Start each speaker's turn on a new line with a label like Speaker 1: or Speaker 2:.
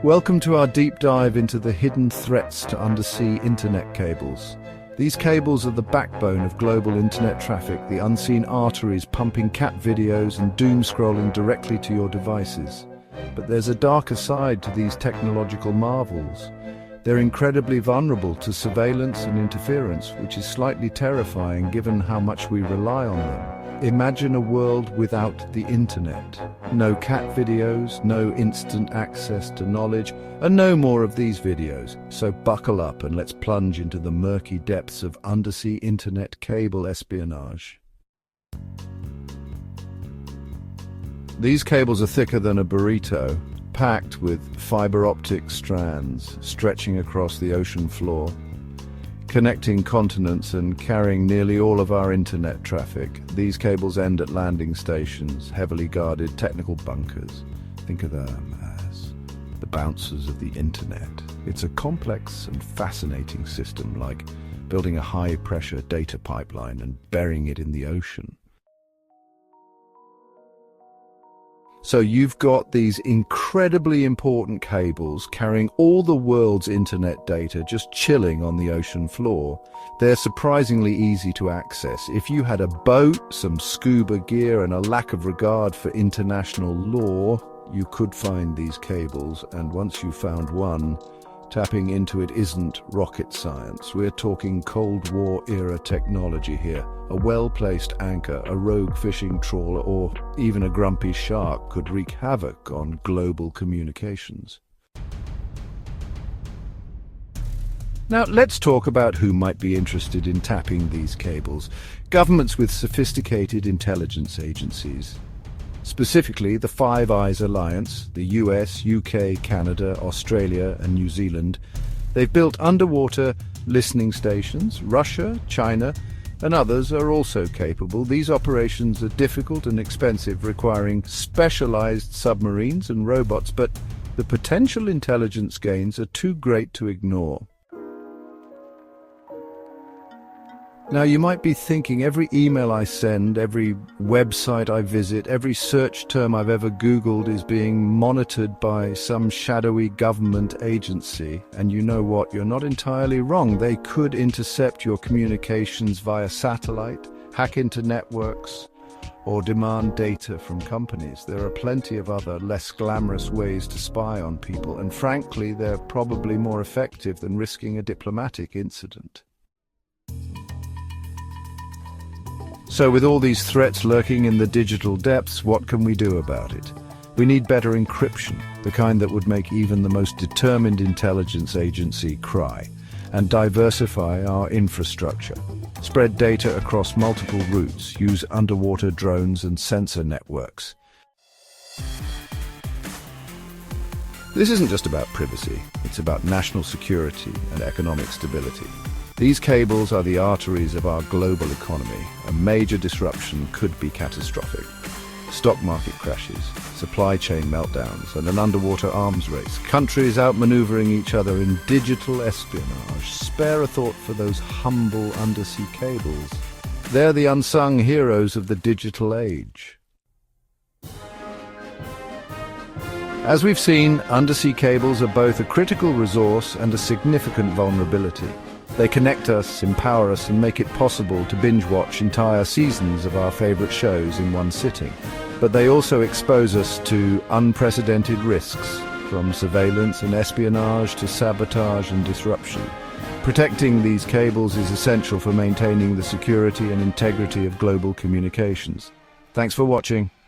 Speaker 1: Welcome to our deep dive into the hidden threats to undersea internet cables. These cables are the backbone of global internet traffic, the unseen arteries pumping cat videos and doom-scrolling directly to your devices. But there's a darker side to these technological marvels. They're incredibly vulnerable to surveillance and interference, which is slightly terrifying given how much we rely on them. Imagine a world without the internet. No cat videos, no instant access to knowledge, and no more of these videos. So buckle up and let's plunge into the murky depths of undersea internet cable espionage. These cables are thicker than a burrito, packed with fiber optic strands stretching across the ocean floor, connecting continents and carrying nearly all of our internet traffic. These cables end at landing stations, heavily guarded technical bunkers. Think of them as the bouncers of the internet. It's a complex and fascinating system, like building a high-pressure data pipeline and burying it in the ocean. So you've got these incredibly important cables carrying all the world's internet data just chilling on the ocean floor. They're surprisingly easy to access. If you had a boat, some scuba gear, and a lack of regard for international law, you could find these cables, and once you found one, tapping into it isn't rocket science. We're talking Cold War era technology here. A well-placed anchor, a rogue fishing trawler, or even a grumpy shark could wreak havoc on global communications. Now, let's talk about who might be interested in tapping these cables. Governments with sophisticated intelligence agencies. Specifically, the Five Eyes Alliance, the US, UK, Canada, Australia, and New Zealand. They've built underwater listening stations. Russia, China, and others are also capable. These operations are difficult and expensive, requiring specialized submarines and robots, but the potential intelligence gains are too great to ignore. Now, you might be thinking every email I send, every website I visit, every search term I've ever Googled is being monitored by some shadowy government agency. And you know what? You're not entirely wrong. They could intercept your communications via satellite, hack into networks, or demand data from companies. There are plenty of other, less glamorous ways to spy on people, and frankly, they're probably more effective than risking a diplomatic incident. So with all these threats lurking in the digital depths, what can we do about it? We need better encryption, the kind that would make even the most determined intelligence agency cry, and diversify our infrastructure. Spread data across multiple routes, use underwater drones and sensor networks. This isn't just about privacy, it's about national security and economic stability. These cables are the arteries of our global economy. A major disruption could be catastrophic. Stock market crashes, supply chain meltdowns, and an underwater arms race. Countries outmaneuvering each other in digital espionage. Spare a thought for those humble undersea cables. They're the unsung heroes of the digital age. As we've seen, undersea cables are both a critical resource and a significant vulnerability. They connect us, empower us, and make it possible to binge-watch entire seasons of our favorite shows in one sitting. But they also expose us to unprecedented risks, from surveillance and espionage to sabotage and disruption. Protecting these cables is essential for maintaining the security and integrity of global communications. Thanks for watching.